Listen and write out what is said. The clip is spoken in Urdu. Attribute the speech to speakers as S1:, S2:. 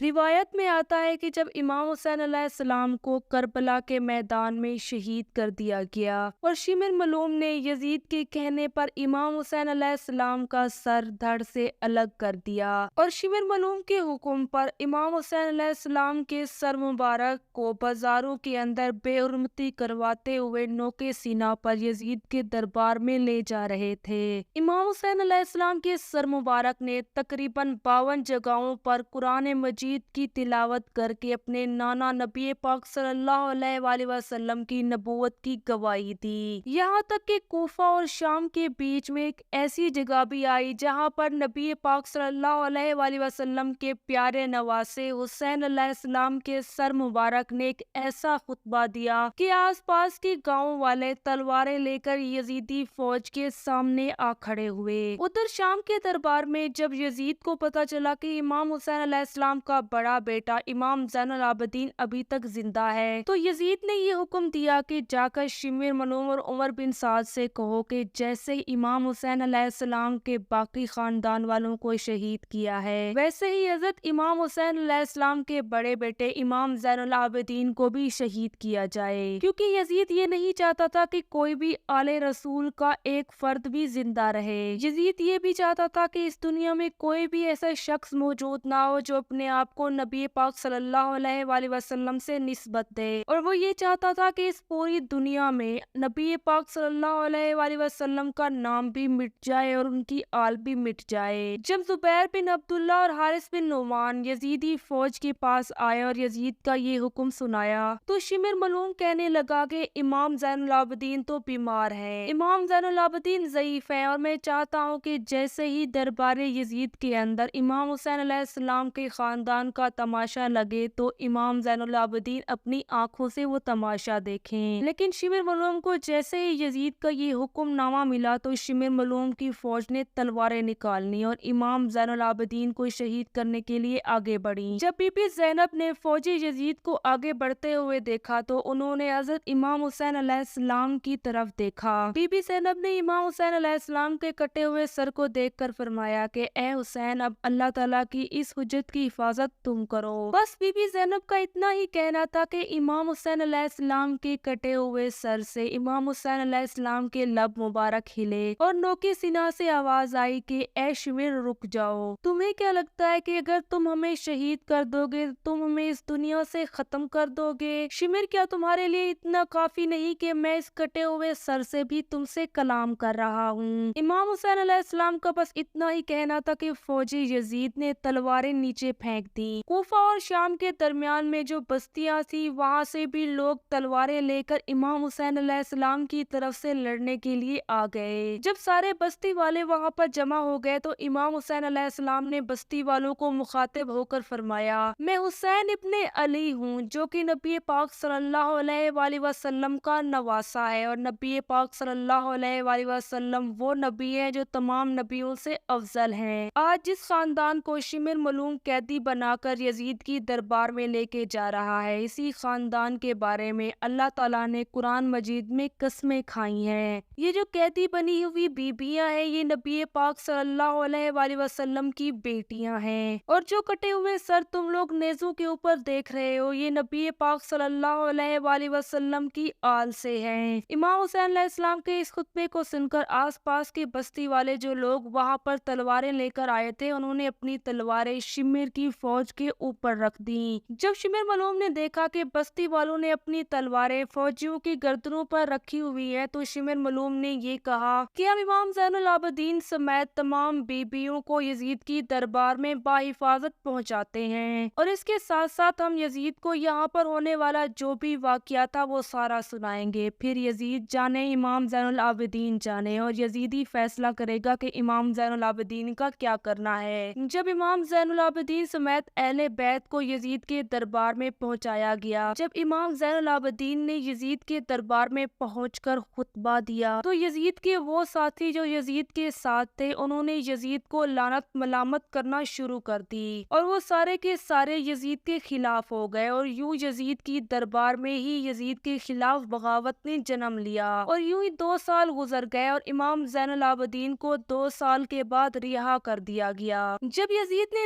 S1: روایت میں آتا ہے کہ جب امام حسین علیہ السلام کو کربلا کے میدان میں شہید کر دیا گیا اور شمر ملوم نے یزید کے کہنے پر امام حسین علیہ السلام کا سر دھڑ سے الگ کر دیا اور شمر ملوم کے حکم پر امام حسین علیہ السلام کے سر مبارک کو بازاروں کے اندر بے حرمتی کرواتے ہوئے نوکے سینہ پر یزید کے دربار میں لے جا رہے تھے۔ امام حسین علیہ السلام کے سر مبارک نے تقریباً 52 جگہوں پر قرآن مجید کی تلاوت کر کے اپنے نانا نبی پاک صلی اللہ علیہ وآلہ وسلم کی نبوت کی گواہی دی۔ یہاں تک کہ کوفہ اور شام کے بیچ میں ایک ایسی جگہ بھی آئی جہاں پر نبی پاک صلی اللہ علیہ وآلہ وسلم کے پیارے نواسے حسین علیہ السلام کے سر مبارک نے ایک ایسا خطبہ دیا کہ آس پاس کے گاؤں والے تلواریں لے کر یزیدی فوج کے سامنے آ کھڑے ہوئے۔ ادھر شام کے دربار میں جب یزید کو پتا چلا کہ امام حسین علیہ السلام کا بڑا بیٹا امام زین العابدین ابھی تک زندہ ہے تو یزید نے یہ حکم دیا کہ جا کر شمر ملوم اور عمر بن سعد سے کہو کہ جیسے امام حسین علیہ السلام کے باقی خاندان والوں کو شہید کیا ہے ویسے ہی حضرت امام حسین علیہ السلام کے بڑے بیٹے امام زین العابدین کو بھی شہید کیا جائے، کیونکہ یزید یہ نہیں چاہتا تھا کہ کوئی بھی آل رسول کا ایک فرد بھی زندہ رہے۔ یزید یہ بھی چاہتا تھا کہ اس دنیا میں کوئی بھی ایسا شخص موجود نہ ہو جو اپنے آپ کو نبی پاک صلی اللہ علیہ وآلہ وسلم سے نسبت دے، اور وہ یہ چاہتا تھا کہ اس پوری دنیا میں نبی پاک صلی اللہ علیہ وآلہ وسلم کا نام بھی مٹ جائے اور ان کی آل بھی مٹ جائے۔ جب زبیر بن عبداللہ اور حارث بن نعمان یزیدی فوج کے پاس آئے اور یزید کا یہ حکم سنایا تو شمر ملوم کہنے لگا کہ امام زین العابدین تو بیمار ہے، امام زین العابدین ضعیف ہے، اور میں چاہتا ہوں کہ جیسے ہی دربار یزید کے اندر امام حسین علیہ السلام کے خاندان کا تماشا لگے تو امام زین العابدین اپنی آنکھوں سے وہ تماشا دیکھیں۔ لیکن شمر ملوم کو جیسے ہی یزید کا یہ حکم نامہ ملا تو شمر ملوم کی فوج نے تلواریں نکالنی اور امام زین العابدین کو شہید کرنے کے لیے آگے بڑھی۔ جب بی بی زینب نے فوجی یزید کو آگے بڑھتے ہوئے دیکھا تو انہوں نے حضرت امام حسین علیہ السلام کی طرف دیکھا۔ بی بی زینب نے امام حسین علیہ السلام کے کٹے ہوئے سر کو دیکھ کر فرمایا کہ اے حسین، اب اللہ تعالیٰ کی اس حجت کی حفاظت تم کرو۔ بس بی بی زینب کا اتنا ہی کہنا تھا کہ امام حسین علیہ السلام کے کٹے ہوئے سر سے امام حسین علیہ السلام کے لب مبارک ہلے اور نوکے سینہ سے آواز آئی کہ اے شمر رک جاؤ، تمہیں کیا لگتا ہے کہ اگر تم ہمیں شہید کر دو گے تم ہمیں اس دنیا سے ختم کر دو گے؟ شمر، کیا تمہارے لیے اتنا کافی نہیں کہ میں اس کٹے ہوئے سر سے بھی تم سے کلام کر رہا ہوں؟ امام حسین علیہ السلام کا بس اتنا ہی کہنا تھا کہ فوجی یزید نے تلواریں نیچے پھینک دی۔ کوفہ اور شام کے درمیان میں جو بستیاں تھی وہاں سے بھی لوگ تلواریں لے کر امام حسین علیہ السلام کی طرف سے لڑنے کے لیے آ گئے۔ جب سارے بستی والے وہاں پر جمع ہو گئے تو امام حسین علیہ السلام نے بستی والوں کو مخاطب ہو کر فرمایا، میں حسین ابن علی ہوں جو کہ نبی پاک صلی اللہ علیہ وآلہ وسلم کا نواسا ہے، اور نبی پاک صلی اللہ علیہ وآلہ وسلم وہ نبی ہے جو تمام نبیوں سے افضل ہیں۔ آج جس خاندان کو شمر ملوم قیدی بنا کر یزید کی دربار میں لے کے جا رہا ہے، اسی خاندان کے بارے میں اللہ تعالیٰ نے قرآن مجید میں قسمیں کھائی ہیں۔ یہ جو قیدی بنی ہوئی بیبیاں ہیں یہ نبی پاک صلی اللہ علیہ وآلہ وسلم کی بیٹیاں ہیں، اور جو کٹے ہوئے سر تم لوگ نیزوں کے اوپر دیکھ رہے ہو یہ نبی پاک صلی اللہ علیہ وآلہ وسلم کی آل سے ہیں۔ امام حسین علیہ السلام کے اس خطبے کو سن کر آس پاس کے بستی والے جو لوگ وہاں پر تلواریں لے کر آئے تھے انہوں نے اپنی تلواریں شمر کی فوج کے اوپر رکھ دیں۔ جب شمر ملوم نے دیکھا کہ بستی والوں نے اپنی تلواریں فوجیوں کی گردنوں پر رکھی ہوئی ہے تو شمر ملوم نے یہ کہا کہ ہم امام زین العابدین سمیت تمام بیبیوں کو یزید کی دربار میں باحفاظت پہنچاتے ہیں، اور اس کے ساتھ ساتھ ہم یزید کو یہاں پر ہونے والا جو بھی واقعہ تھا وہ سارا سنائیں گے، پھر یزید جانے امام زین العابدین جانے، اور یزیدی فیصلہ کرے گا کہ امام زین العابدین کا کیا کرنا ہے۔ جب امام زین العابدین سمیت اہل بیت کو یزید کے دربار میں پہنچایا گیا، جب امام زین العابدین نے یزید کے دربار میں پہنچ کر خطبہ دیا تو یزید کے وہ ساتھی جو یزید کے ساتھ تھے انہوں نے یزید کو لعنت ملامت کرنا شروع کر دی، اور وہ سارے کے سارے یزید کے خلاف ہو گئے، اور یوں یزید کی دربار میں ہی یزید کے خلاف بغاوت نے جنم لیا، اور یوں ہی 2 سال گزر گئے اور امام زین العابدین کو 2 سال کے بعد رہا کر دیا گیا۔ جب یزید نے